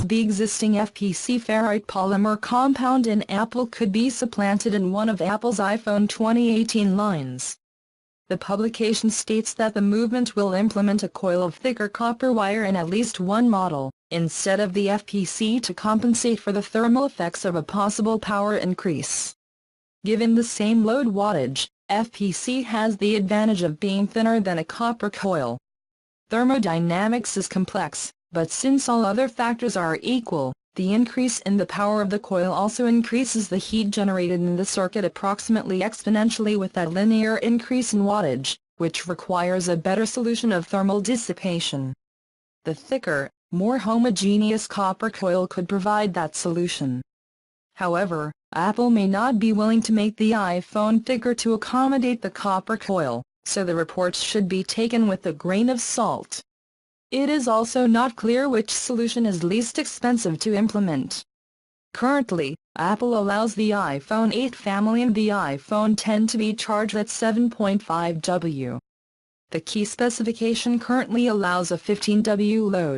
of the existing FPC ferrite polymer compound in Apple could be supplanted in one of Apple's iPhone 2018 lines. The publication states that the movement will implement a coil of thicker copper wire in at least one model, instead of the FPC, to compensate for the thermal effects of a possible power increase. Given the same load wattage, FPC has the advantage of being thinner than a copper coil. Thermodynamics is complex, but since all other factors are equal, the increase in the power of the coil also increases the heat generated in the circuit approximately exponentially with that linear increase in wattage, which requires a better solution of thermal dissipation. The thicker, more homogeneous copper coil could provide that solution. However, Apple may not be willing to make the iPhone thicker to accommodate the copper coil, so the reports should be taken with a grain of salt. It is also not clear which solution is least expensive to implement. Currently, Apple allows the iPhone 8 family and the iPhone X to be charged at 7.5 W. The key specification currently allows a 15 W load,